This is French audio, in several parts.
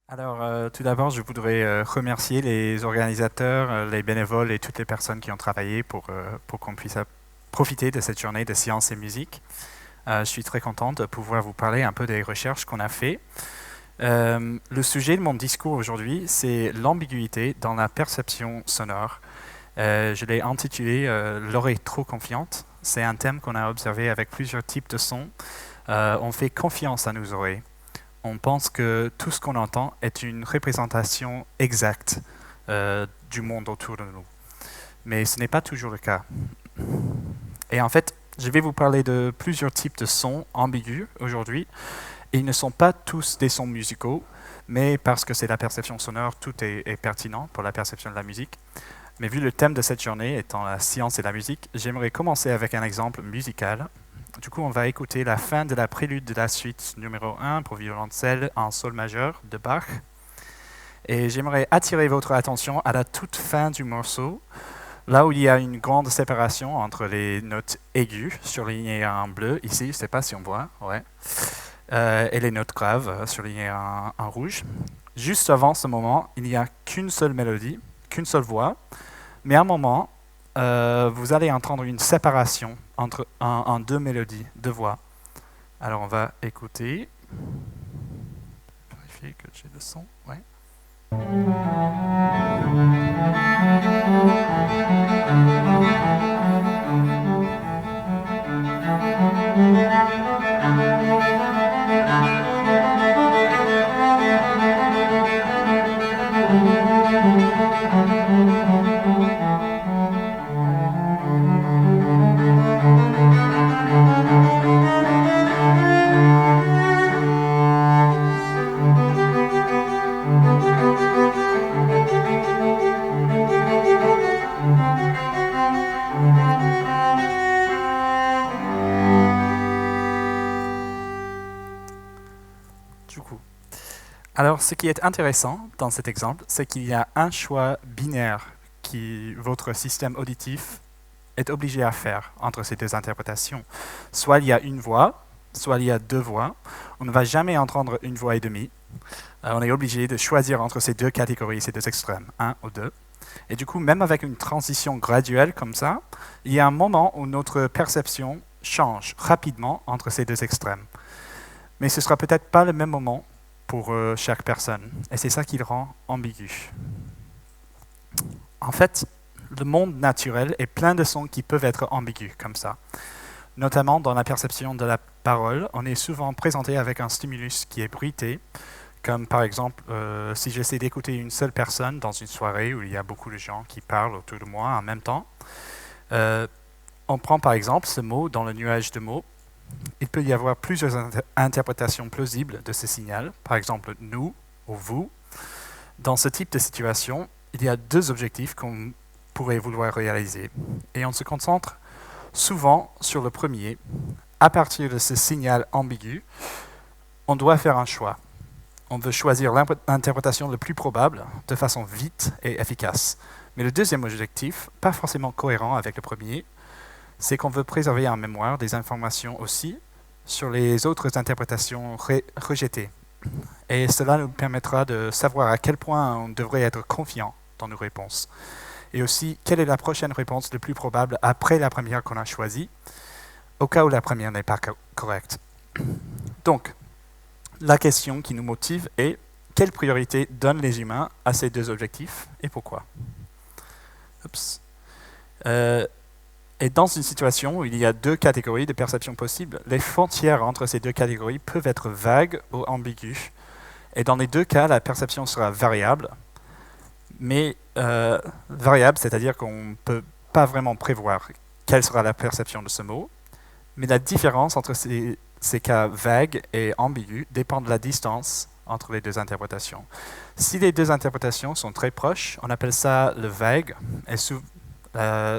Alors, tout d'abord, je voudrais remercier les organisateurs, les bénévoles et toutes les personnes qui ont travaillé pour qu'on puisse profiter de cette journée de sciences et musique. Je suis très contente de pouvoir vous parler un peu des recherches qu'on a fait. Le sujet de mon discours aujourd'hui, c'est l'ambiguïté dans la perception sonore. Je l'ai intitulé L'oreille trop confiante. C'est un thème qu'on a observé avec plusieurs types de sons. On fait confiance à nos oreilles. On pense que tout ce qu'on entend est une représentation exacte du monde autour de nous. Mais ce n'est pas toujours le cas. Et en fait, je vais vous parler de plusieurs types de sons ambigus aujourd'hui. Et ils ne sont pas tous des sons musicaux, mais parce que c'est la perception sonore, tout est pertinent pour la perception de la musique. Mais vu le thème de cette journée étant la science et la musique, j'aimerais commencer avec un exemple musical. Du coup, on va écouter la fin de la prélude de la suite numéro 1 pour violoncelle en sol majeur de Bach. Et j'aimerais attirer votre attention à la toute fin du morceau, là où il y a une grande séparation entre les notes aiguës, surlignées en bleu, ici, je ne sais pas si on voit, ouais, et les notes graves, surlignées en rouge. Juste avant ce moment, il n'y a qu'une seule mélodie, qu'une seule voix, mais à un moment, vous allez entendre une séparation en deux mélodies, deux voix. Alors on va écouter. Vérifier que j'ai le son. Ouais. Alors, ce qui est intéressant dans cet exemple, c'est qu'il y a un choix binaire que votre système auditif est obligé à faire entre ces deux interprétations. Soit il y a une voix, soit il y a deux voix. On ne va jamais entendre une voix et demie. On est obligé de choisir entre ces deux catégories, ces deux extrêmes, un ou deux. Et du coup, même avec une transition graduelle comme ça, il y a un moment où notre perception change rapidement entre ces deux extrêmes. Mais ce ne sera peut-être pas le même moment pour chaque personne. Et c'est ça qui le rend ambigu. En fait, le monde naturel est plein de sons qui peuvent être ambigus comme ça. Notamment dans la perception de la parole, on est souvent présenté avec un stimulus qui est bruité, comme par exemple si j'essaie d'écouter une seule personne dans une soirée où il y a beaucoup de gens qui parlent autour de moi en même temps. On prend par exemple ce mot dans le nuage de mots. Il peut y avoir plusieurs interprétations plausibles de ce signal, par exemple « nous » ou « vous ». Dans ce type de situation, il y a deux objectifs qu'on pourrait vouloir réaliser. Et on se concentre souvent sur le premier. À partir de ce signal ambigu, on doit faire un choix. On veut choisir l'interprétation la plus probable de façon vite et efficace. Mais le deuxième objectif, pas forcément cohérent avec le premier, c'est qu'on veut préserver en mémoire des informations aussi sur les autres interprétations rejetées. Et cela nous permettra de savoir à quel point on devrait être confiant dans nos réponses. Et aussi, quelle est la prochaine réponse la plus probable après la première qu'on a choisie, au cas où la première n'est pas correcte. Donc, la question qui nous motive est quelle priorité donnent les humains à ces deux objectifs et pourquoi? Oups. Et dans une situation où il y a deux catégories de perception possibles, les frontières entre ces deux catégories peuvent être vagues ou ambiguës. Et dans les deux cas, la perception sera variable. Mais variable, c'est-à-dire qu'on ne peut pas vraiment prévoir quelle sera la perception de ce mot. Mais la différence entre ces cas vagues et ambigus dépend de la distance entre les deux interprétations. Si les deux interprétations sont très proches, on appelle ça le vague. Et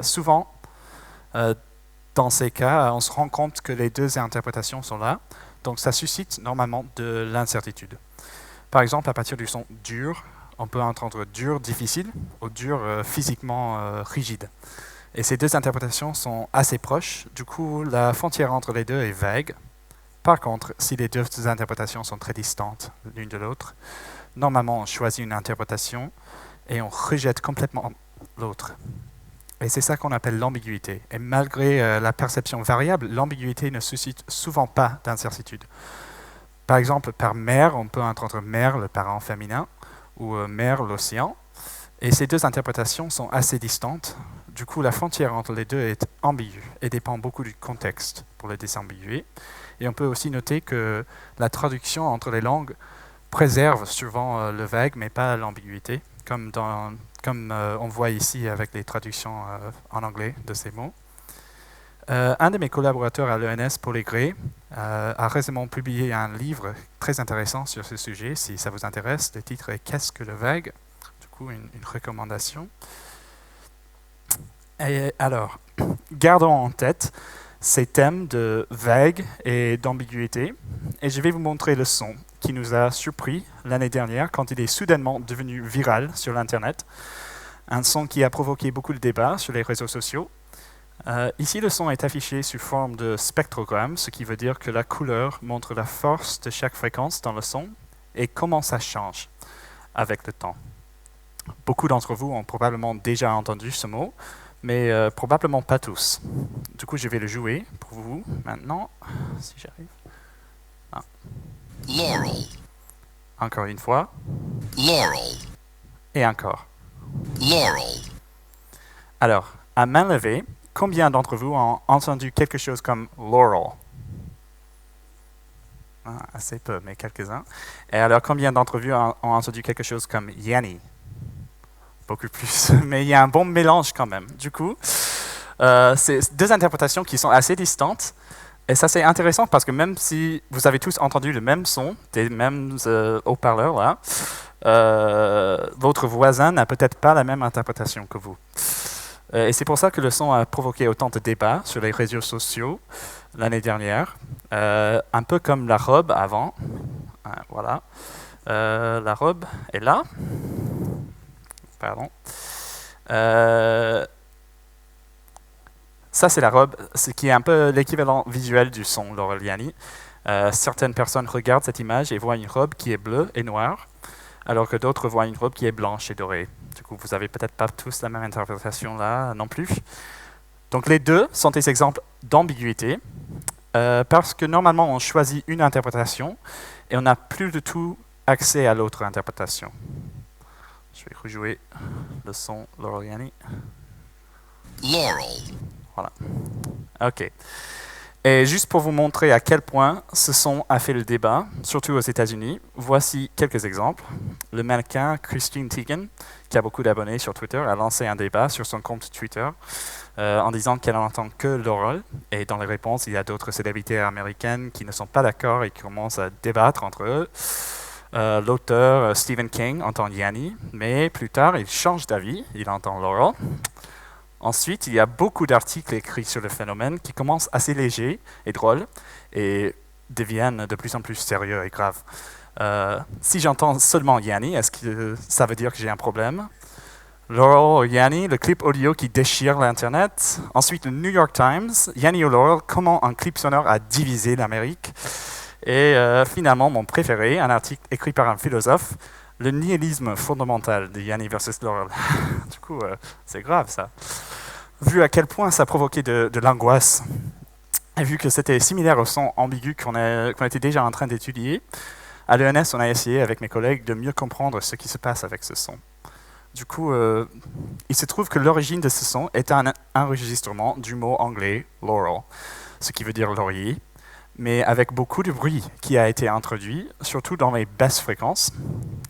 souvent, dans ces cas, on se rend compte que les deux interprétations sont là, donc ça suscite normalement de l'incertitude. Par exemple, à partir du son dur, on peut entendre dur difficile ou dur physiquement rigide. Et ces deux interprétations sont assez proches, du coup la frontière entre les deux est vague. Par contre, si les deux interprétations sont très distantes l'une de l'autre, normalement, on choisit une interprétation et on rejette complètement l'autre. Et c'est ça qu'on appelle l'ambiguïté. Et malgré la perception variable, l'ambiguïté ne suscite souvent pas d'incertitude. Par exemple, par mer, on peut entendre mer, le parent féminin, ou mer, l'océan. Et ces deux interprétations sont assez distantes. Du coup, la frontière entre les deux est ambiguë et dépend beaucoup du contexte pour le désambiguer. Et on peut aussi noter que la traduction entre les langues préserve souvent le vague, mais pas l'ambiguïté, comme on voit ici avec les traductions en anglais de ces mots. Un de mes collaborateurs à l'ENS, Paul Aigret, a récemment publié un livre très intéressant sur ce sujet. Si ça vous intéresse, le titre est « Qu'est-ce que le vague ?» Du coup, une recommandation. Et alors, gardons en tête ces thèmes de vague et d'ambiguïté, et je vais vous montrer le son qui nous a surpris l'année dernière quand il est soudainement devenu viral sur l'Internet. Un son qui a provoqué beaucoup de débats sur les réseaux sociaux. Ici, le son est affiché sous forme de spectrogramme, ce qui veut dire que la couleur montre la force de chaque fréquence dans le son et comment ça change avec le temps. Beaucoup d'entre vous ont probablement déjà entendu ce mot, mais probablement pas tous. Du coup, je vais le jouer pour vous maintenant, si j'arrive. Ah. Laurel. Encore une fois. Laurel. Et encore. Laurel. Alors, à main levée, combien d'entre vous ont entendu quelque chose comme laurel? Assez peu, mais quelques-uns. Et alors, combien d'entre vous ont entendu quelque chose comme Yanni? Beaucoup plus, mais il y a un bon mélange quand même. Du coup, c'est deux interprétations qui sont assez distantes. Et ça, c'est intéressant parce que même si vous avez tous entendu le même son, des mêmes haut-parleurs, là, votre voisin n'a peut-être pas la même interprétation que vous. Et c'est pour ça que le son a provoqué autant de débats sur les réseaux sociaux l'année dernière. Un peu comme la robe avant. Voilà. La robe est là. Pardon. Ça, c'est la robe, ce qui est un peu l'équivalent visuel du son Laurel Yanni. Certaines personnes regardent cette image et voient une robe qui est bleue et noire, alors que d'autres voient une robe qui est blanche et dorée. Du coup, vous n'avez peut-être pas tous la même interprétation là non plus. Donc les deux sont des exemples d'ambiguïté, parce que normalement on choisit une interprétation et on n'a plus du tout accès à l'autre interprétation. Je vais rejouer le son Laurel Yanni. Laurel. Voilà. OK. Et juste pour vous montrer à quel point ce son a fait le débat, surtout aux États-Unis, voici quelques exemples. Le mannequin Christine Teigen, qui a beaucoup d'abonnés sur Twitter, a lancé un débat sur son compte Twitter en disant qu'elle n'entend que Laurel. Et dans les réponses, il y a d'autres célébrités américaines qui ne sont pas d'accord et qui commencent à débattre entre eux. L'auteur Stephen King entend Yanni, mais plus tard, il change d'avis, il entend Laurel. Ensuite, il y a beaucoup d'articles écrits sur le phénomène qui commencent assez légers et drôles et deviennent de plus en plus sérieux et graves. Si j'entends seulement Yanni, est-ce que ça veut dire que j'ai un problème? Laurel Yanni, le clip audio qui déchire l'Internet. Ensuite, le New York Times, Yanni ou Laurel, comment un clip sonore a divisé l'Amérique. Et finalement, mon préféré, un article écrit par un philosophe, le nihilisme fondamental de Yanni versus Laurel. Du coup, c'est grave ça. Vu à quel point ça provoquait de l'angoisse, et vu que c'était similaire au son ambigu qu'on était déjà en train d'étudier, à l'ENS, on a essayé avec mes collègues de mieux comprendre ce qui se passe avec ce son. Du coup, il se trouve que l'origine de ce son est un enregistrement du mot anglais « laurel », ce qui veut dire laurier, mais avec beaucoup de bruit qui a été introduit, surtout dans les basses fréquences.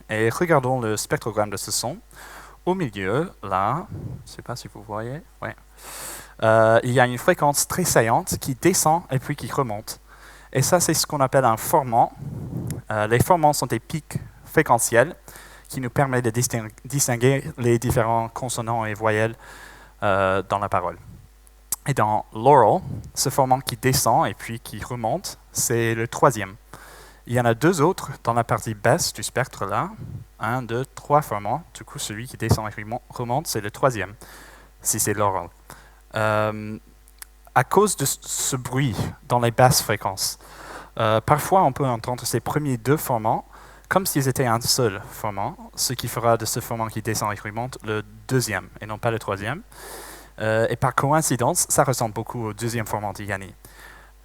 Et regardons le spectrogramme de ce son. Au milieu, là, je ne sais pas si vous voyez, ouais. Il y a une fréquence très saillante qui descend et puis qui remonte. Et ça, c'est ce qu'on appelle un formant. Les formants sont des pics fréquentiels qui nous permettent de distinguer les différents consonants et voyelles dans la parole. Et dans Laurel, ce formant qui descend et puis qui remonte, c'est le troisième. Il y en a deux autres dans la partie basse du spectre là. 1, 2, 3 formants. Du coup, celui qui descend et remonte, c'est le troisième, si c'est Laurel. À cause de ce bruit dans les basses fréquences, parfois on peut entendre ces premiers deux formants comme s'ils étaient un seul formant, ce qui fera de ce formant qui descend et qui remonte le deuxième et non pas le troisième. Et par coïncidence, ça ressemble beaucoup au deuxième formant de Yanni.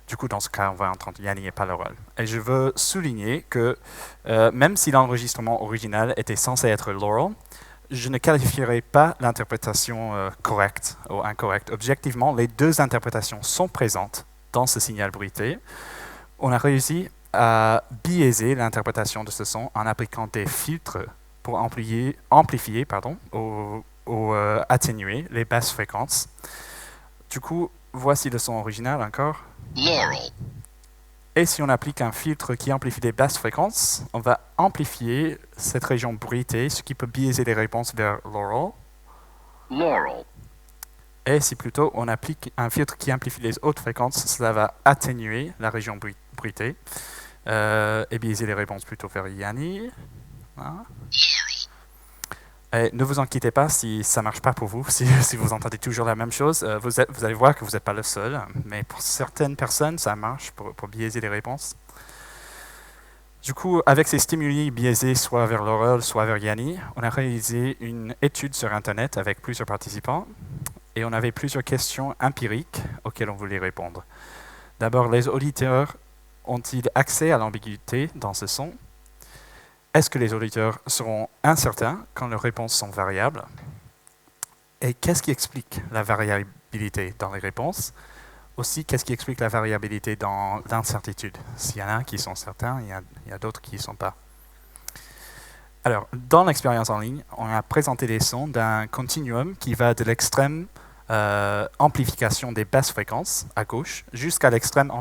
Du coup, dans ce cas, on va entendre Yanni et pas Laurel. Et je veux souligner que même si l'enregistrement original était censé être Laurel, je ne qualifierai pas l'interprétation correcte ou incorrecte. Objectivement, les deux interprétations sont présentes dans ce signal bruité. On a réussi à biaiser l'interprétation de ce son en appliquant des filtres pour amplifier ou atténuer les basses fréquences. Du coup, voici le son original encore. Laurel. Et si on applique un filtre qui amplifie les basses fréquences, on va amplifier cette région bruitée, ce qui peut biaiser les réponses vers Laurel. Laurel. Et si plutôt on applique un filtre qui amplifie les hautes fréquences, cela va atténuer la région bruitée et biaiser les réponses plutôt vers Yanni. Hein? Et ne vous inquiétez pas si ça ne marche pas pour vous, si vous entendez toujours la même chose. Vous allez voir que vous n'êtes pas le seul, mais pour certaines personnes, ça marche pour biaiser les réponses. Du coup, avec ces stimuli biaisés soit vers Laurel, soit vers Yanni, on a réalisé une étude sur Internet avec plusieurs participants et on avait plusieurs questions empiriques auxquelles on voulait répondre. D'abord, les auditeurs ont-ils accès à l'ambiguïté dans ce son ? Est-ce que les auditeurs seront incertains quand leurs réponses sont variables? Et qu'est-ce qui explique la variabilité dans les réponses? Aussi, qu'est-ce qui explique la variabilité dans l'incertitude? S'il y en a qui sont certains, il y a d'autres qui ne sont pas. Alors, dans l'expérience en ligne, on a présenté des sons d'un continuum qui va de l'extrême amplification des basses fréquences à gauche jusqu'à l'extrême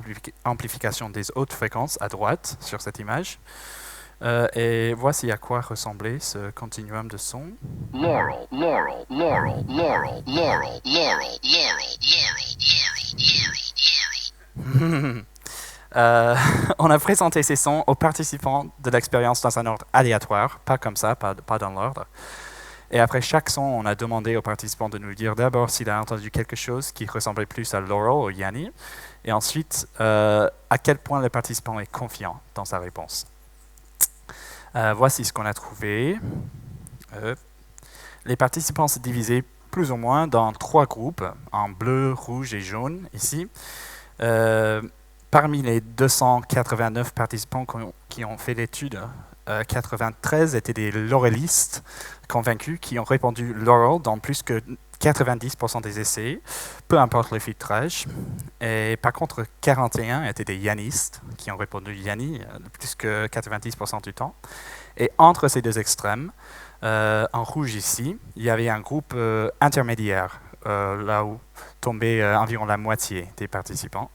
amplification des hautes fréquences à droite sur cette image. Et voici à quoi ressemblait ce continuum de son. Laurel, Laurel, Laurel, Laurel, Laurel, Laurel, Laurel, On a présenté ces sons aux participants de l'expérience dans un ordre aléatoire, pas comme ça, pas dans l'ordre. Et après chaque son, on a demandé aux participants de nous dire d'abord s'il a entendu quelque chose qui ressemblait plus à Laurel ou Yanni, et ensuite à quel point le participant est confiant dans sa réponse. Voici ce qu'on a trouvé. Les participants se divisaient plus ou moins dans 3 groupes, en bleu, rouge et jaune, ici. Parmi les 289 participants qui ont fait l'étude, 93 étaient des laurelistes convaincus qui ont répondu Laurel dans plus que 90% des essais, peu importe le filtrage. Et par contre, 41 étaient des yannistes qui ont répondu Yanni plus que 90% du temps. Et entre ces deux extrêmes, en rouge ici, il y avait un groupe intermédiaire, là où tombait environ la moitié des participants,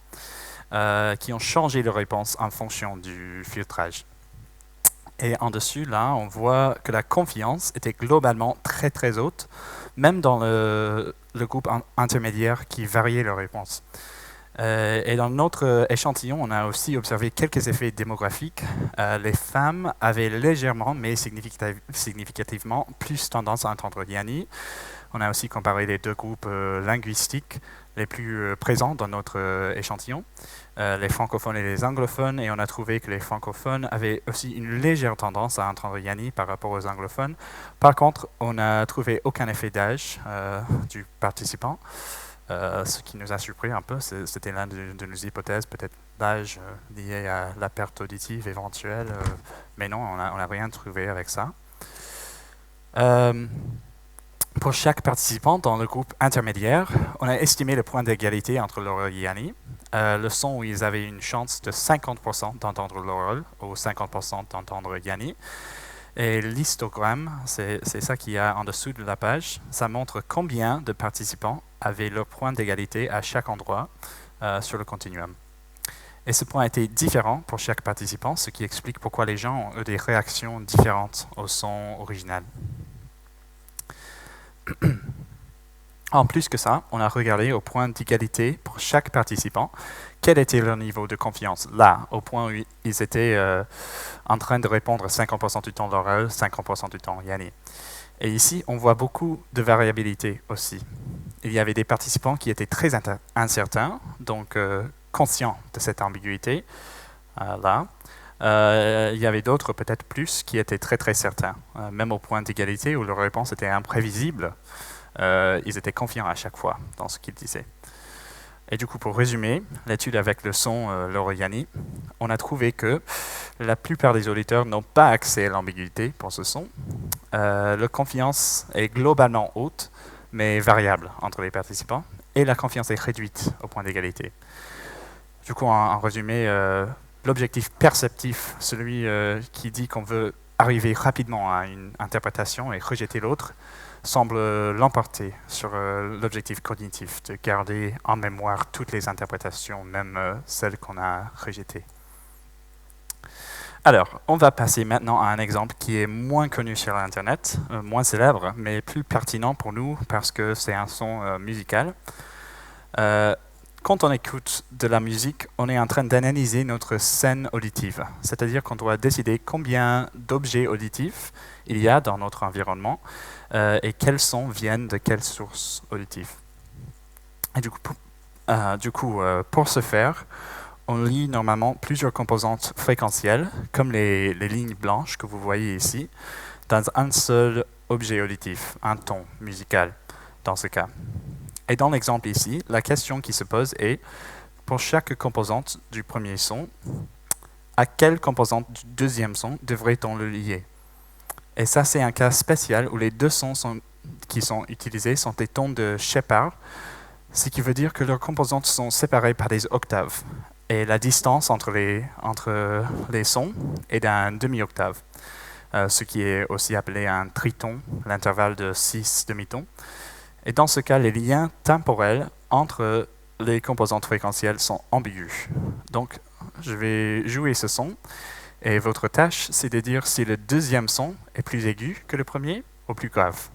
qui ont changé leur réponse en fonction du filtrage. Et en dessus, là, on voit que la confiance était globalement très très haute, même dans le groupe intermédiaire qui variait leur réponse. Et dans notre échantillon, on a aussi observé quelques effets démographiques. Les femmes avaient légèrement, mais significativement, plus tendance à entendre Yanni. On a aussi comparé les deux groupes linguistiques les plus présents dans notre échantillon, les francophones et les anglophones, et on a trouvé que les francophones avaient aussi une légère tendance à entendre Yanni par rapport aux anglophones. Par contre, on n'a trouvé aucun effet d'âge du participant, ce qui nous a surpris un peu. C'était l'une de nos hypothèses, peut-être l'âge lié à la perte auditive éventuelle, mais non, on n'a rien trouvé avec ça. Pour chaque participant dans le groupe intermédiaire, on a estimé le point d'égalité entre Laurel et Yanni. Le son où ils avaient une chance de 50% d'entendre Laurel ou 50% d'entendre Yanni. Et l'histogramme, c'est ça qu'il y a en dessous de la page. Ça montre combien de participants avaient leur point d'égalité à chaque endroit sur le continuum. Et ce point était différent pour chaque participant, ce qui explique pourquoi les gens ont eu des réactions différentes au son original. En plus que ça, on a regardé au point d'égalité pour chaque participant, quel était leur niveau de confiance là, au point où ils étaient en train de répondre 50% du temps Laurel, 50% du temps Yanni. Et ici, on voit beaucoup de variabilité aussi. Il y avait des participants qui étaient très incertains, donc conscients de cette ambiguïté là. Il y avait d'autres, peut-être plus, qui étaient très très certains. Même au point d'égalité où leur réponse était imprévisible, ils étaient confiants à chaque fois dans ce qu'ils disaient. Et du coup, pour résumer, l'étude avec le son Loro-Yanni, on a trouvé que la plupart des auditeurs n'ont pas accès à l'ambiguïté pour ce son. La confiance est globalement haute, mais variable entre les participants, et la confiance est réduite au point d'égalité. Du coup, en résumé, l'objectif perceptif, celui qui dit qu'on veut arriver rapidement à une interprétation et rejeter l'autre, semble l'emporter sur l'objectif cognitif de garder en mémoire toutes les interprétations, même celles qu'on a rejetées. Alors, on va passer maintenant à un exemple qui est moins connu sur Internet, moins célèbre, mais plus pertinent pour nous parce que c'est un son musical. Quand on écoute de la musique, on est en train d'analyser notre scène auditive, c'est-à-dire qu'on doit décider combien d'objets auditifs il y a dans notre environnement et quels sons viennent de quelles sources auditives. Et du coup, pour ce faire, on lit normalement plusieurs composantes fréquentielles, comme les lignes blanches que vous voyez ici, dans un seul objet auditif, un ton musical, dans ce cas. Et dans l'exemple ici, la question qui se pose est, pour chaque composante du premier son, à quelle composante du deuxième son devrait-on le lier? Et ça, c'est un cas spécial où les deux sons qui sont utilisés sont des tons de Shepard, ce qui veut dire que leurs composantes sont séparées par des octaves. Et la distance entre les sons est d'un demi-octave, ce qui est aussi appelé un triton, l'intervalle de 6 demi-tons. Et dans ce cas, les liens temporels entre les composantes fréquentielles sont ambigus. Donc, je vais jouer ce son, et votre tâche, c'est de dire si le deuxième son est plus aigu que le premier ou plus grave.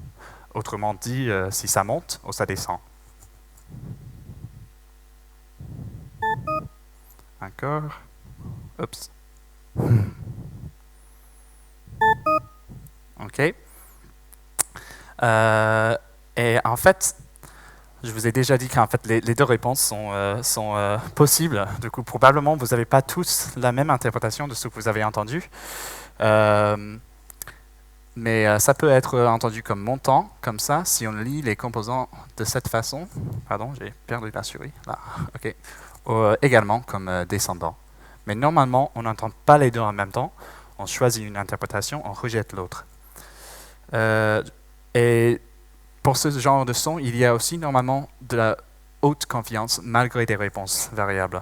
Autrement dit, si ça monte ou ça descend. Encore. Oups. OK. Et en fait, je vous ai déjà dit qu'en fait, les deux réponses sont possibles. Du coup, probablement, vous n'avez pas tous la même interprétation de ce que vous avez entendu. Mais ça peut être entendu comme montant, comme ça, si on lit les composants de cette façon. Pardon, j'ai perdu la souris. Là, OK. Ou également comme descendant. Mais normalement, on n'entend pas les deux en même temps. On choisit une interprétation, on rejette l'autre. Et pour ce genre de son, il y a aussi normalement de la haute confiance malgré des réponses variables.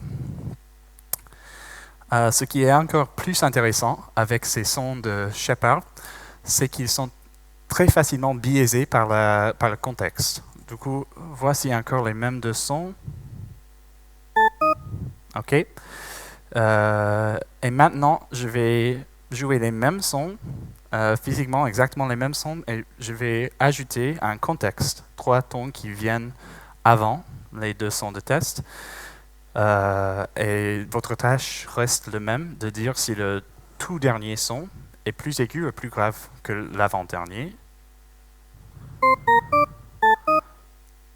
Ce qui est encore plus intéressant avec ces sons de Shepard, c'est qu'ils sont très facilement biaisés par le contexte. Du coup, voici encore les mêmes deux sons. OK. Et maintenant, je vais jouer les mêmes sons, physiquement exactement les mêmes sons, et je vais ajouter un contexte, 3 tons qui viennent avant les deux sons de test. Et votre tâche reste le même, de dire si le tout dernier son est plus aigu ou plus grave que l'avant-dernier.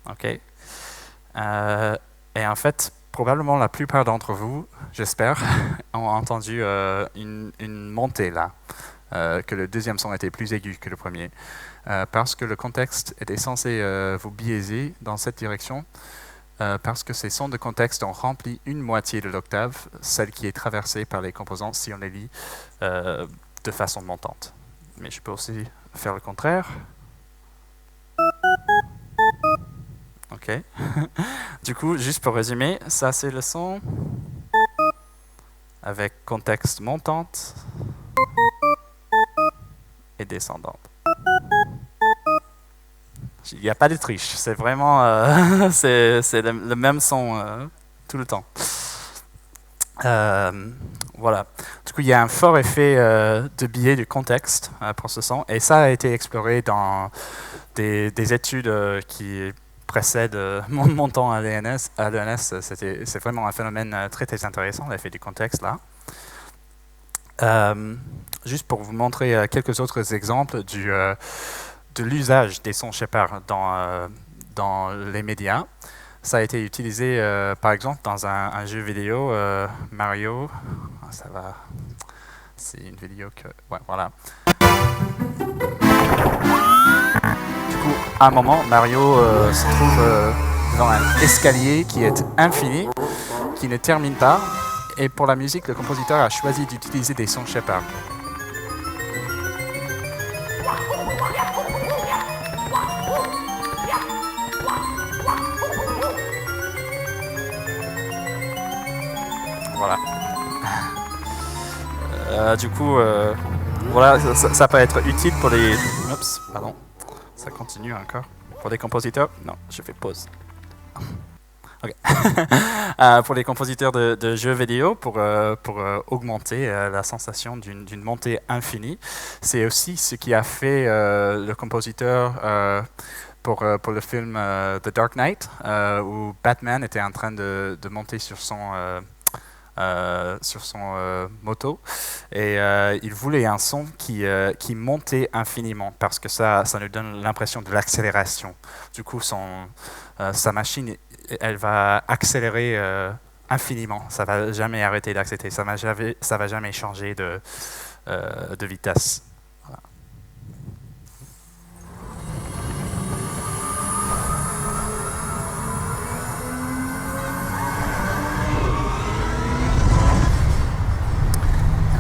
OK. Et en fait, probablement la plupart d'entre vous, j'espère, ont entendu une montée là, que le deuxième son était plus aigu que le premier, parce que le contexte était censé vous biaiser dans cette direction, parce que ces sons de contexte ont rempli une moitié de l'octave, celle qui est traversée par les composants si on les lit de façon montante. Mais je peux aussi faire le contraire. OK. Du coup, juste pour résumer, ça c'est le son avec contexte montante et descendante. Il n'y a pas de triche, c'est vraiment c'est le même son tout le temps. Voilà. Du coup, il y a un fort effet de biais du contexte pour ce son, et ça a été exploré dans des études qui précèdent mon temps à l'ENS. C'est vraiment un phénomène très très intéressant, l'effet du contexte là. Juste pour vous montrer quelques autres exemples de l'usage des sons Shepard dans les médias. Ça a été utilisé, par exemple, dans un jeu vidéo, Mario. Ça va. C'est une vidéo que... Ouais, voilà. Du coup, à un moment, Mario se trouve devant un escalier qui est infini, qui ne termine pas. Et pour la musique, le compositeur a choisi d'utiliser des sons Shepard. Voilà. Du coup, voilà, ça peut être utile pour les... Oups, pardon. Ça continue encore. Pour les compositeurs... Non, je fais pause. Okay. Pour les compositeurs de jeux vidéo, pour augmenter la sensation d'une montée infinie. C'est aussi ce qui a fait le compositeur pour le film The Dark Knight, où Batman était en train de monter sur son moto, et il voulait un son qui montait infiniment, parce que ça nous donne l'impression de l'accélération. Du coup, sa machine, elle va accélérer infiniment. Ça va jamais arrêter d'accélérer. Ça va jamais changer de vitesse. Voilà.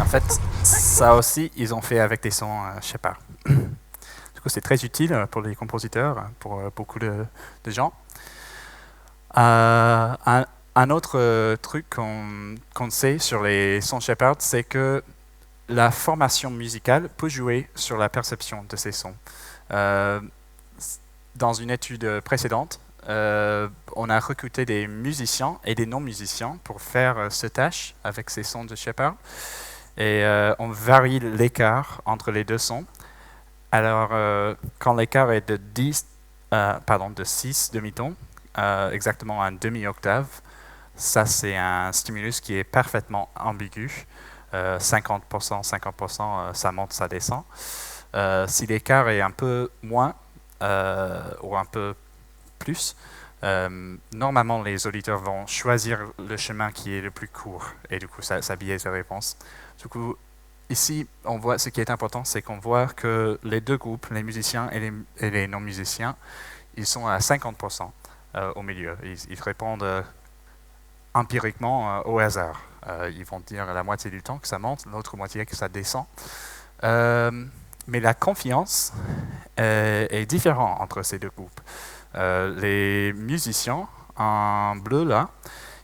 En fait, ça aussi, ils ont fait avec des sons Shepard. Du coup, c'est très utile pour les compositeurs, pour beaucoup de gens. Un autre truc qu'on sait sur les sons Shepard, c'est que la formation musicale peut jouer sur la perception de ces sons. Dans une étude précédente, on a recruté des musiciens et des non-musiciens pour faire ce tâche avec ces sons de Shepard. Et on varie l'écart entre les deux sons. Alors, quand l'écart est de 6 demi-tons, exactement un demi-octave, ça c'est un stimulus qui est parfaitement ambigu. 50%, 50%, ça monte, ça descend. Si l'écart est un peu moins ou un peu plus, normalement les auditeurs vont choisir le chemin qui est le plus court, et du coup ça biaise la réponse. Du coup, ici, on voit, ce qui est important, c'est qu'on voit que les deux groupes, les musiciens et les non-musiciens, ils sont à 50% au milieu. Ils répondent empiriquement au hasard. Ils vont dire la moitié du temps que ça monte, l'autre moitié que ça descend. Mais la confiance est différente entre ces deux groupes. Les musiciens, en bleu là,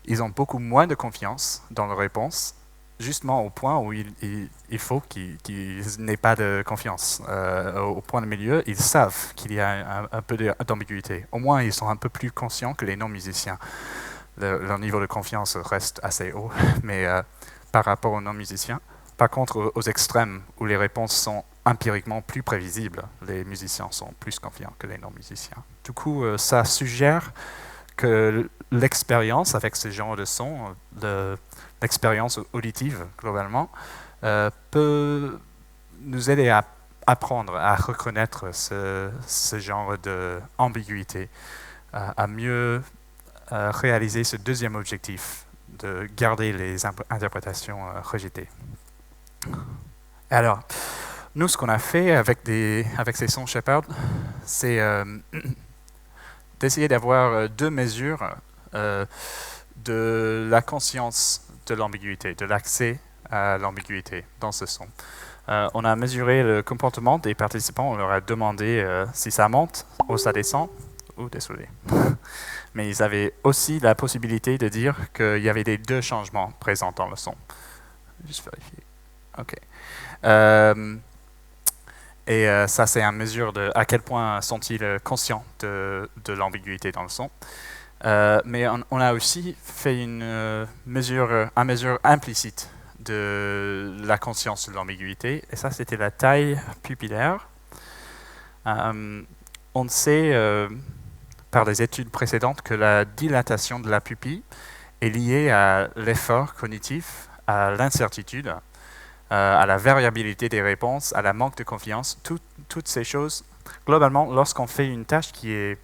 ils ont beaucoup moins de confiance dans leur réponse, justement au point où il faut qu'ils n'aient pas de confiance. Au point de milieu, ils savent qu'il y a un peu d'ambiguïté. Au moins, ils sont un peu plus conscients que les non-musiciens. Leur niveau de confiance reste assez haut, mais par rapport aux non-musiciens. Par contre, aux extrêmes, où les réponses sont empiriquement plus prévisibles, les musiciens sont plus confiants que les non-musiciens. Du coup, ça suggère que l'expérience avec ce genre de son, l'expérience auditive globalement, peut nous aider à apprendre à reconnaître ce genre d'ambiguïté, à mieux réaliser ce deuxième objectif, de garder les interprétations rejetées. Alors, nous, ce qu'on a fait avec ces sons Shepard, c'est d'essayer d'avoir deux mesures de la conscience de l'ambiguïté, de l'accès à l'ambiguïté dans ce son. On a mesuré le comportement des participants, on leur a demandé si ça monte ou ça descend. Désolé. Mais ils avaient aussi la possibilité de dire qu'il y avait des deux changements présents dans le son. Juste vérifier. OK. Et ça, c'est une mesure de à quel point sont-ils conscients de l'ambiguïté dans le son. Mais on a aussi fait une mesure implicite de la conscience de l'ambiguïté, et ça, c'était la taille pupillaire. On sait par des études précédentes que la dilatation de la pupille est liée à l'effort cognitif, à l'incertitude, à la variabilité des réponses, à la manque de confiance. Toutes ces choses, globalement, lorsqu'on fait une tâche qui est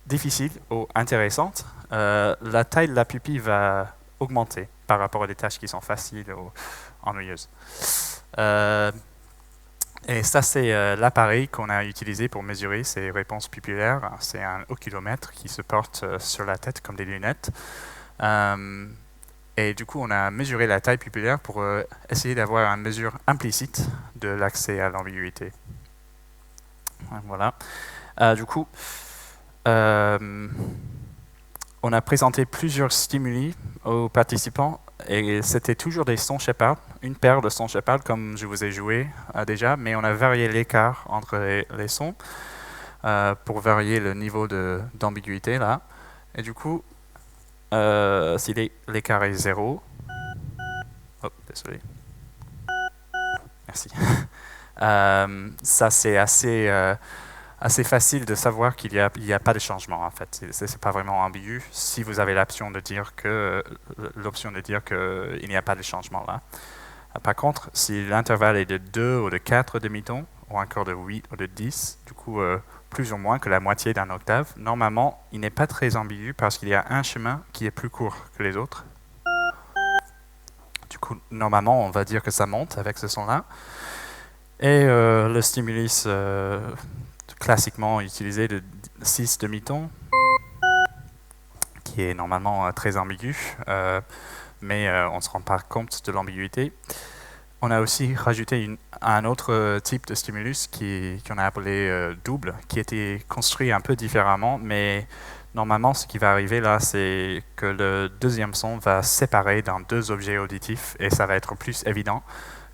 difficile ou intéressante, la taille de la pupille va augmenter par rapport à des tâches qui sont faciles ou ennuyeuses. Et ça, c'est l'appareil qu'on a utilisé pour mesurer ces réponses pupillaires. C'est un oscillomètre qui se porte sur la tête comme des lunettes. Et du coup, on a mesuré la taille pupillaire pour essayer d'avoir une mesure implicite de l'accès à l'ambiguïté. Voilà. Du coup, on a présenté plusieurs stimuli aux participants et c'était toujours des sons Shepard, une paire de sons Shepard comme je vous ai joué déjà, mais on a varié l'écart entre les sons pour varier le niveau d'ambiguïté là. Et du coup, si l'écart est 0, oh, désolé, merci. Ça c'est assez facile de savoir qu'il n'y a pas de changement en fait. C'est pas vraiment ambigu si vous avez l'option de dire qu'il n'y a pas de changement là. Par contre, si l'intervalle est de 2 ou de 4 demi-tons, ou encore de 8 ou de 10, du coup plus ou moins que la moitié d'un octave, normalement il n'est pas très ambigu parce qu'il y a un chemin qui est plus court que les autres. Du coup, normalement on va dire que ça monte avec ce son-là. Et le stimulus classiquement utilisé de 6 demi-tons, qui est normalement très ambigu, mais on ne se rend pas compte de l'ambiguïté. On a aussi rajouté un autre type de stimulus qu'on a appelé double, qui était construit un peu différemment, mais normalement ce qui va arriver là, c'est que le deuxième son va séparer dans deux objets auditifs, et ça va être plus évident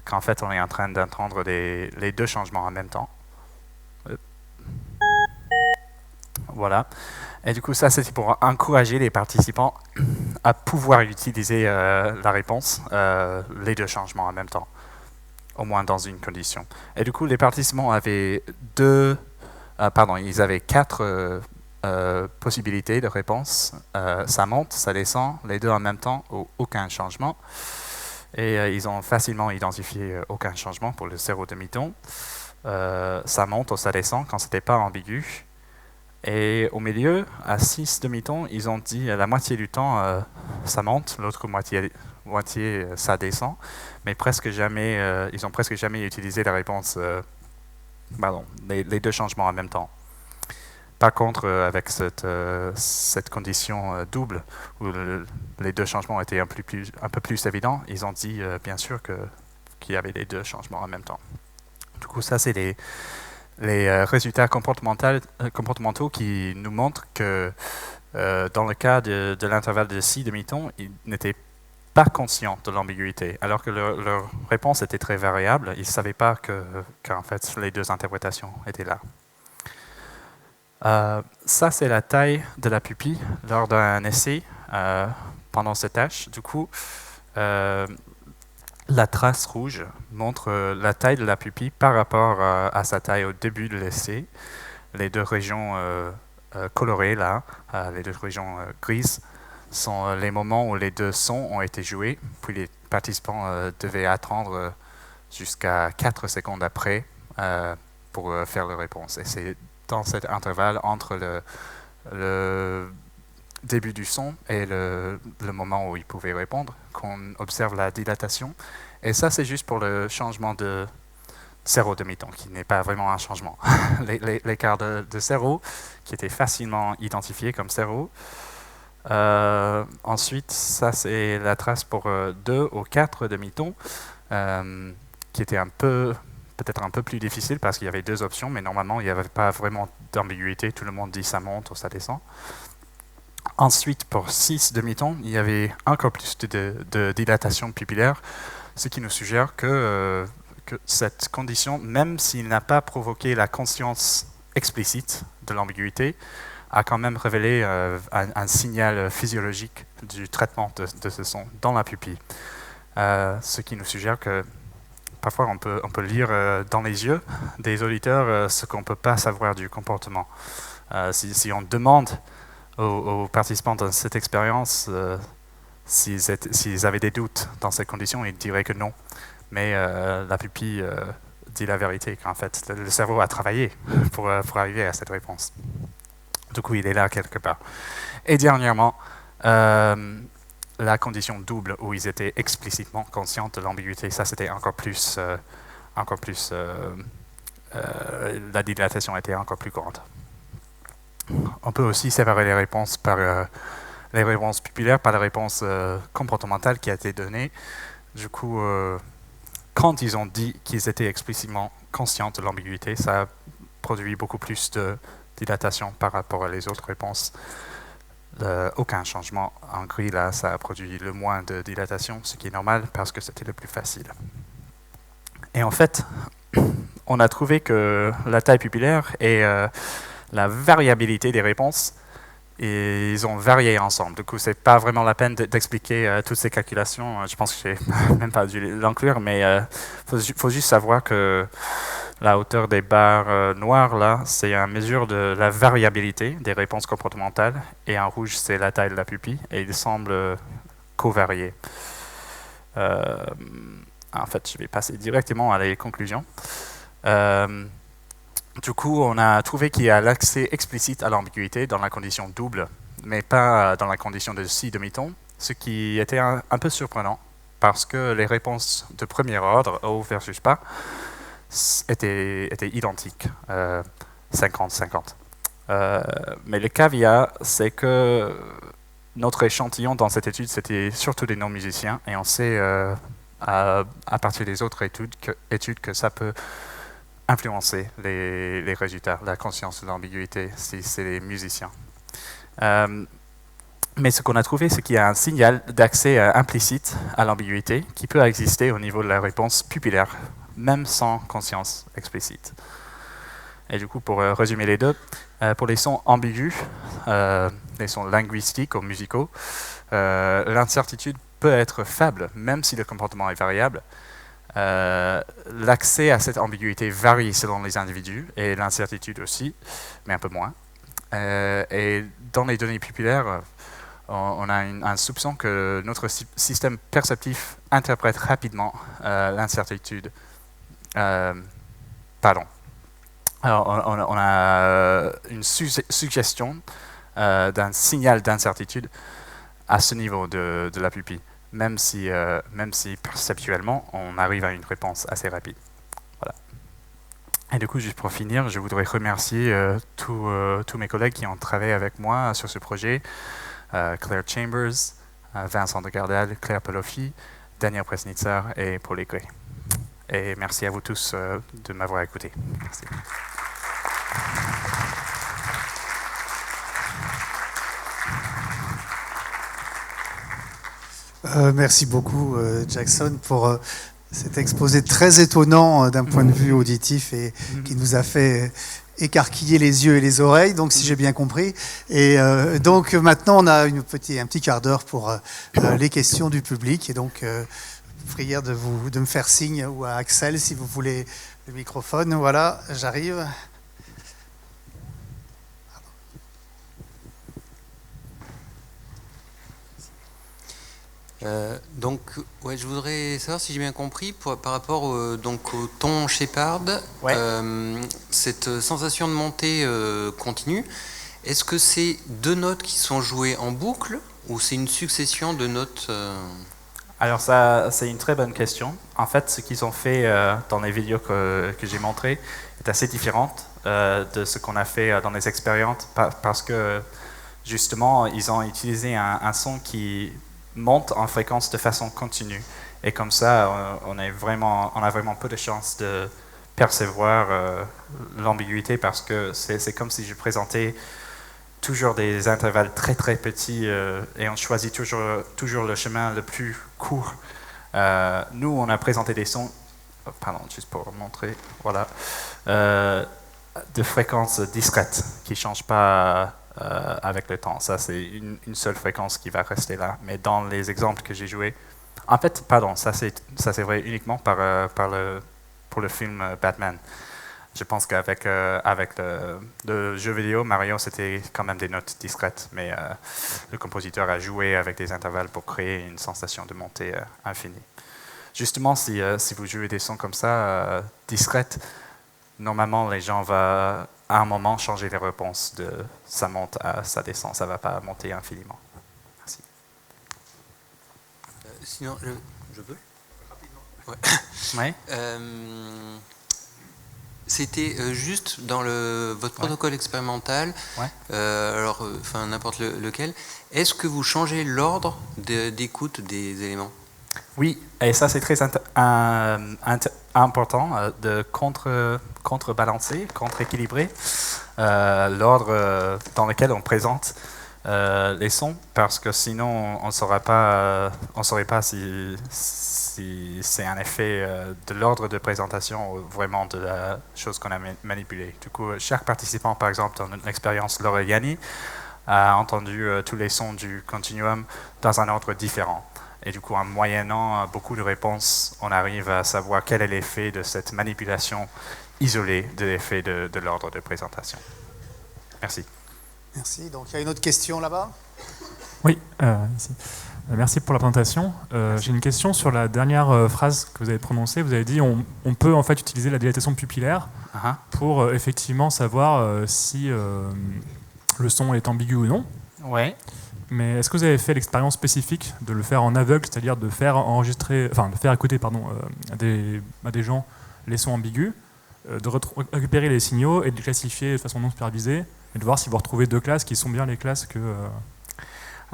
qu'en fait on est en train d'entendre les deux changements en même temps. Voilà. Et du coup, ça, c'était pour encourager les participants à pouvoir utiliser la réponse, les deux changements en même temps, au moins dans une condition. Et du coup, les participants avaient ils avaient 4 possibilités de réponse. Ça monte, ça descend, les deux en même temps, ou aucun changement. Et ils ont facilement identifié aucun changement pour le 0 demi-ton. Ça monte ou ça descend quand c'était pas ambigu. Et au milieu, à 6 demi-tons, ils ont dit la moitié du temps ça monte, l'autre moitié ça descend, mais presque jamais, ils ont presque jamais utilisé la réponse, les deux changements en même temps. Par contre, avec cette condition double, où les deux changements étaient un peu plus évidents, ils ont dit bien sûr qu'il y avait les deux changements en même temps. Du coup, ça c'est les résultats comportementaux qui nous montrent que dans le cas de l'intervalle de 6 demi-tons, ils n'étaient pas conscients de l'ambiguïté, alors que leur réponse était très variable. Ils ne savaient pas qu'en fait les deux interprétations étaient là. Ça, c'est la taille de la pupille lors d'un essai pendant cette tâche. Du coup, la trace rouge montre la taille de la pupille par rapport à sa taille au début de l'essai. Les deux régions colorées, là, les deux régions grises, sont les moments où les deux sons ont été joués, puis les participants devaient attendre jusqu'à 4 secondes après pour faire leur réponse. Et c'est dans cet intervalle entre le début du son et le moment où ils pouvaient répondre qu'on observe la dilatation. Et ça, c'est juste pour le changement de 0 demi-ton, qui n'est pas vraiment un changement. L'écart de 0, qui était facilement identifié comme 0. Ensuite, ça, c'est la trace pour 2 ou 4 demi-tons, qui était peut-être un peu plus difficile parce qu'il y avait 2 options, mais normalement, il n'y avait pas vraiment d'ambiguïté. Tout le monde dit ça monte ou ça descend. Ensuite, pour 6 demi-tons, il y avait encore plus de dilatation pupillaire, ce qui nous suggère que cette condition, même s'il n'a pas provoqué la conscience explicite de l'ambiguïté, a quand même révélé un signal physiologique du traitement de ce son dans la pupille. Ce qui nous suggère que parfois on peut lire dans les yeux des auditeurs ce qu'on ne peut pas savoir du comportement. Si on demande aux participants de cette expérience s'ils avaient des doutes dans ces conditions, ils diraient que non. Mais la pupille dit la vérité, qu'en fait, le cerveau a travaillé pour arriver à cette réponse. Du coup, il est là quelque part. Et dernièrement, la condition double où ils étaient explicitement conscients de l'ambiguïté, ça c'était encore plus, la dilatation était encore plus grande. On peut aussi séparer les réponses par les réponses pupillaires par la réponse comportementale qui a été donnée. Du coup, quand ils ont dit qu'ils étaient explicitement conscients de l'ambiguïté, ça a produit beaucoup plus de dilatation par rapport à les autres réponses. Aucun changement en gris, là, ça a produit le moins de dilatation, ce qui est normal parce que c'était le plus facile. Et en fait, on a trouvé que la taille pupillaire et la variabilité des réponses, et ils ont varié ensemble. Du coup, c'est pas vraiment la peine d'expliquer toutes ces calculations. Je pense que j'ai même pas dû l'inclure, mais faut juste savoir que la hauteur des barres noires, là, c'est une mesure de la variabilité des réponses comportementales, et en rouge, c'est la taille de la pupille, et ils semblent covarier. En fait, je vais passer directement à les conclusions. Du coup, on a trouvé qu'il y a l'accès explicite à l'ambiguïté dans la condition double, mais pas dans la condition de si demi-ton, ce qui était un peu surprenant, parce que les réponses de premier ordre, O versus pas, étaient identiques, 50-50. Mais le caveat, c'est que notre échantillon dans cette étude, c'était surtout des non-musiciens, et on sait à partir des autres études que ça peut influencer les résultats, la conscience de l'ambiguïté, si c'est les musiciens. Mais ce qu'on a trouvé, c'est qu'il y a un signal d'accès implicite à l'ambiguïté qui peut exister au niveau de la réponse pupillaire, même sans conscience explicite. Et du coup, pour résumer les deux, pour les sons ambigus, les sons linguistiques ou musicaux, l'incertitude peut être faible, même si le comportement est variable. L'accès à cette ambiguïté varie selon les individus, et l'incertitude aussi, mais un peu moins. Et dans les données pupillaires, on a un soupçon que notre système perceptif interprète rapidement l'incertitude. Pardon. Alors, on a une suggestion d'un signal d'incertitude à ce niveau de la pupille, même si perceptuellement, on arrive à une réponse assez rapide. Voilà. Et du coup, juste pour finir, je voudrais remercier tous mes collègues qui ont travaillé avec moi sur ce projet, Claire Chambers, Vincent de Gardel, Claire Pelofi, Daniel Presnitzer et Paul Aigret. Et merci à vous tous de m'avoir écouté. Merci. Merci beaucoup, Jackson, pour cet exposé très étonnant d'un point de vue auditif et qui nous a fait écarquiller les yeux et les oreilles, donc si j'ai bien compris. Et donc maintenant, on a un petit quart d'heure pour les questions du public. Et donc, prière de me faire signe, ou à Axel, si vous voulez le microphone. Voilà, j'arrive. Donc, ouais, je voudrais savoir si j'ai bien compris, par rapport au ton Shepard, ouais. cette sensation de montée continue, est-ce que c'est deux notes qui sont jouées en boucle ou c'est une succession de notes Alors ça, c'est une très bonne question. En fait, ce qu'ils ont fait dans les vidéos que j'ai montrées est assez différent de ce qu'on a fait dans les expériences, parce que justement, ils ont utilisé un son qui monte en fréquence de façon continue. Et comme ça, on a vraiment peu de chances de percevoir l'ambiguïté, parce que c'est comme si je présentais toujours des intervalles très très petits et on choisit toujours le chemin le plus court. Nous, on a présenté des sons, pardon, juste pour montrer, voilà, de fréquences discrètes qui ne changent pas avec le temps. Ça, c'est une seule fréquence qui va rester là. Mais dans les exemples que j'ai joués, en fait, pardon, ça c'est vrai uniquement pour le film Batman. Je pense qu'avec le jeu vidéo, Mario, c'était quand même des notes discrètes, mais le compositeur a joué avec des intervalles pour créer une sensation de montée infinie. Justement, si vous jouez des sons comme ça, discrètes, normalement, les gens vont à un moment changer les réponses de ça monte à ça descend, ça ne va pas monter infiniment. Merci. Sinon, je peux. Ouais. Ouais. C'était juste dans votre protocole expérimental, Ouais. Enfin n'importe lequel, est-ce que vous changez l'ordre d'écoute des éléments? Oui, et ça c'est très important de contrebalancer, contre-équilibrer l'ordre dans lequel on présente les sons, parce que sinon on ne saurait pas si c'est un effet de l'ordre de présentation ou vraiment de la chose qu'on a manipulée. Du coup, chaque participant, par exemple, dans l'expérience Laureliani, a entendu tous les sons du continuum dans un ordre différent. Et du coup, en moyennant beaucoup de réponses, on arrive à savoir quel est l'effet de cette manipulation isolée de l'effet de l'ordre de présentation. Merci. Merci. Donc, il y a une autre question là-bas? Oui, ici. Merci pour la présentation. J'ai une question sur la dernière phrase que vous avez prononcée. Vous avez dit on peut en fait utiliser la dilatation pupillaire pour effectivement savoir si le son est ambigu ou non. Ouais. Mais est-ce que vous avez fait l'expérience spécifique de le faire en aveugle, c'est-à-dire de faire enregistrer, enfin de faire écouter à des gens les sons ambigus, de récupérer les signaux et de les classifier de façon non supervisée et de voir si vous retrouvez deux classes qui sont bien les classes que...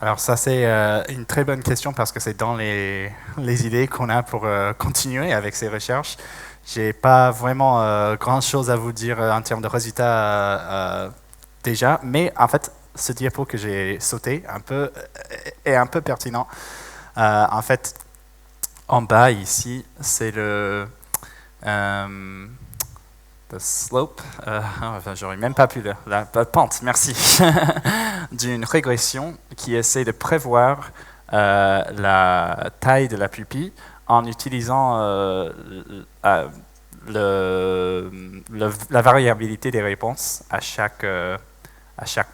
Alors ça c'est une très bonne question parce que c'est dans les idées qu'on a pour continuer avec ces recherches. J'ai pas vraiment grand chose à vous dire en termes de résultats déjà, mais en fait ce diapo que j'ai sauté est un peu pertinent. En fait, en bas ici, c'est le slope, j'aurais même pas pu la pente, merci, d'une régression qui essaie de prévoir la taille de la pupille en utilisant la variabilité des réponses à chaque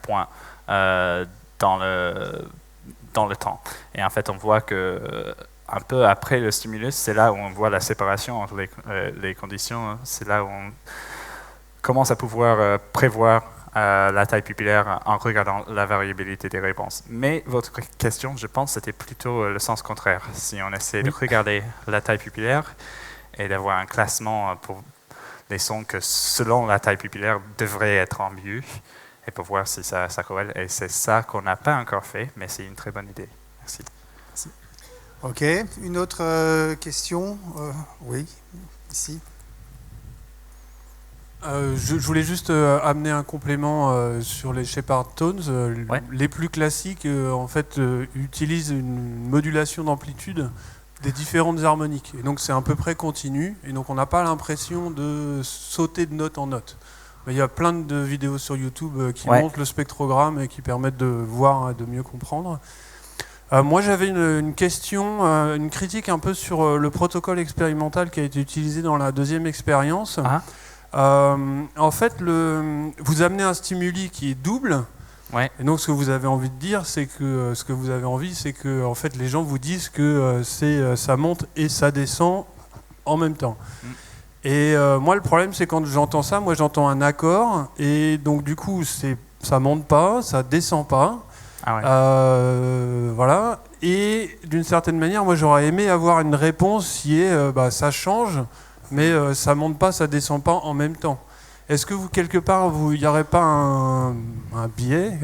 point dans le temps. Et en fait, on voit que un peu après le stimulus, c'est là où on voit la séparation entre les conditions. C'est là où on commence à pouvoir prévoir la taille pupillaire en regardant la variabilité des réponses. Mais votre question, je pense, c'était plutôt le sens contraire. Si on essaie de regarder la taille pupillaire et d'avoir un classement pour les sons que, selon la taille pupillaire, devraient être ambigus, et pour voir si ça corrèle. Et c'est ça qu'on n'a pas encore fait, mais c'est une très bonne idée. Merci. Merci. Ok, une autre question? Oui, ici. Je voulais juste amener un complément sur les Shepard Tones. Les plus classiques, en fait, utilisent une modulation d'amplitude des différentes harmoniques. Et donc c'est à peu près continu, et donc on n'a pas l'impression de sauter de note en note. Il y a plein de vidéos sur YouTube qui montrent le spectrogramme et qui permettent de voir et de mieux comprendre. Moi, j'avais une question, une critique un peu sur le protocole expérimental qui a été utilisé dans la deuxième expérience. En fait, vous amenez un stimuli qui est double. Et donc, ce que vous avez envie de dire, c'est que en fait, les gens vous disent que ça monte et ça descend en même temps. Et moi, le problème, c'est quand j'entends ça, moi j'entends un accord, et donc du coup, ça monte pas, ça descend pas. Voilà. Et d'une certaine manière, moi j'aurais aimé avoir une réponse qui est ça change, mais ça monte pas, ça descend pas en même temps. Est-ce que vous, quelque part, il n'y aurait pas un biais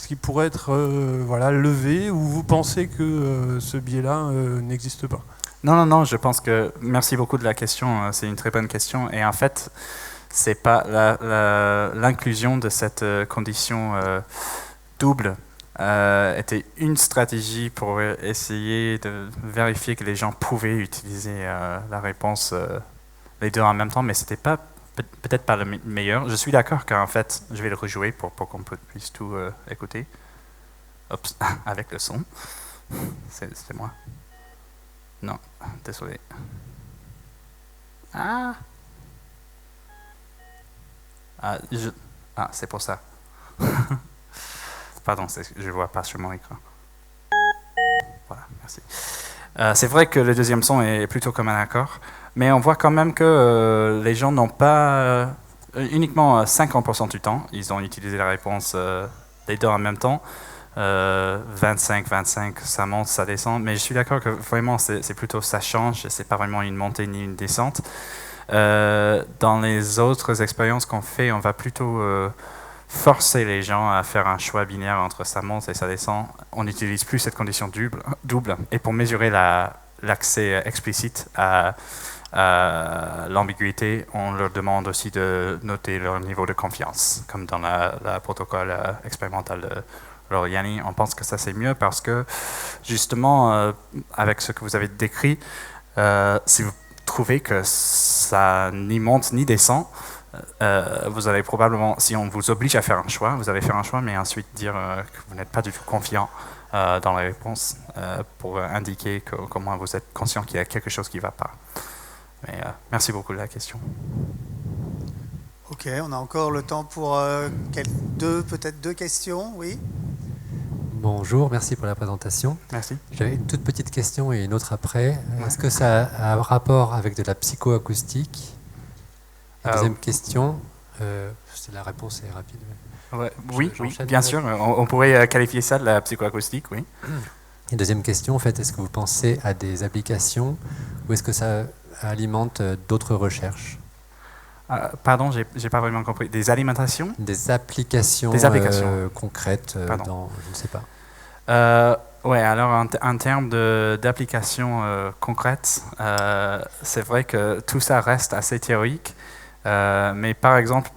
qui pourrait être levé, ou vous pensez que ce biais-là n'existe pas? Non, je pense que... Merci beaucoup de la question, c'est une très bonne question. Et en fait, c'est pas l'inclusion de cette condition double était une stratégie pour essayer de vérifier que les gens pouvaient utiliser la réponse les deux en même temps, mais c'était pas peut-être pas le meilleur. Je suis d'accord qu'en fait, je vais le rejouer pour qu'on puisse tout écouter. Oups, avec le son. C'est moi. Non, désolé. C'est pour ça. Pardon, je ne vois pas sur mon écran. Voilà, merci. C'est vrai que le deuxième son est plutôt comme un accord, mais on voit quand même que les gens n'ont pas... uniquement 50% du temps, ils ont utilisé la réponse les deux en même temps. 25, ça monte, ça descend. Mais je suis d'accord que vraiment, c'est plutôt ça change. C'est pas vraiment une montée ni une descente. Dans les autres expériences qu'on fait, on va plutôt forcer les gens à faire un choix binaire entre ça monte et ça descend. On n'utilise plus cette condition double. Et pour mesurer l'accès explicite à l'ambiguïté, on leur demande aussi de noter leur niveau de confiance, comme dans la protocole expérimental de Loriani. On pense que ça c'est mieux parce que justement, avec ce que vous avez décrit, si vous trouvez que ça ni monte ni descend, vous allez probablement, si on vous oblige à faire un choix, vous allez faire un choix, mais ensuite dire que vous n'êtes pas du tout confiant dans la réponse pour indiquer qu'au moins vous êtes conscient qu'il y a quelque chose qui ne va pas. Mais, merci beaucoup de la question. Ok, on a encore le temps pour peut-être deux questions, oui. Bonjour, merci pour la présentation. Merci. J'avais une toute petite question et une autre après. Est-ce que ça a un rapport avec de la psychoacoustique? Deuxième question, la réponse est rapide. Ouais, oui, bien sûr. On pourrait qualifier ça de la psychoacoustique, oui. Et deuxième question, en fait, est-ce que vous pensez à des applications ou est-ce que ça alimente d'autres recherches? Pardon, j'ai pas vraiment compris. Des alimentations? Des applications concrètes dans, je ne sais pas. Ouais, alors en termes d'applications concrètes, c'est vrai que tout ça reste assez théorique. Mais par exemple,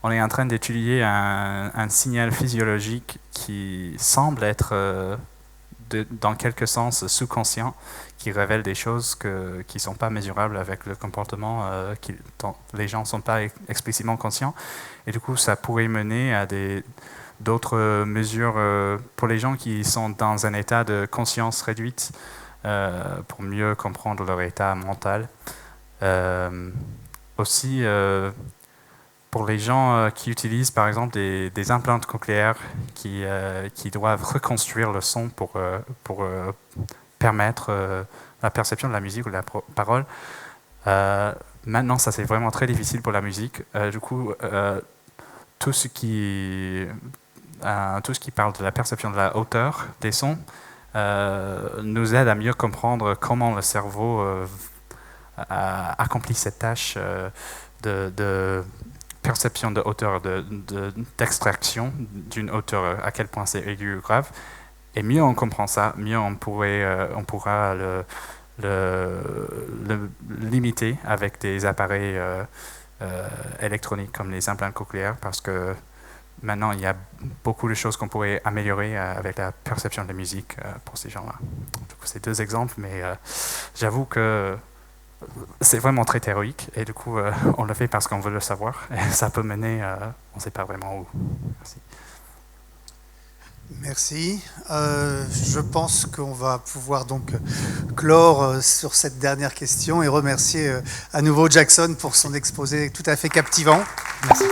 on est en train d'étudier un signal physiologique qui semble être dans quelque sens sous-conscient, qui révèle des choses qui ne sont pas mesurables avec le comportement dont les gens ne sont pas explicitement conscients. Et du coup, ça pourrait mener à d'autres mesures pour les gens qui sont dans un état de conscience réduite pour mieux comprendre leur état mental. Aussi, pour les gens qui utilisent par exemple des implantes cochléaires qui doivent reconstruire le son pour permettre la perception de la musique ou de la parole. Maintenant, ça c'est vraiment très difficile pour la musique. Du coup, tout ce qui parle de la perception de la hauteur des sons nous aide à mieux comprendre comment le cerveau accomplit cette tâche de perception de hauteur, d'extraction d'une hauteur, à quel point c'est aigu ou grave. Et mieux on comprend ça, mieux on pourra le limiter avec des appareils électroniques comme les implants cochléaires, parce que maintenant il y a beaucoup de choses qu'on pourrait améliorer avec la perception de la musique pour ces gens-là. Du coup, c'est deux exemples, mais j'avoue que c'est vraiment très théorique et du coup on le fait parce qu'on veut le savoir et ça peut mener on ne sait pas vraiment où. Merci. Je pense qu'on va pouvoir donc clore sur cette dernière question et remercier à nouveau Jackson pour son exposé tout à fait captivant. Merci.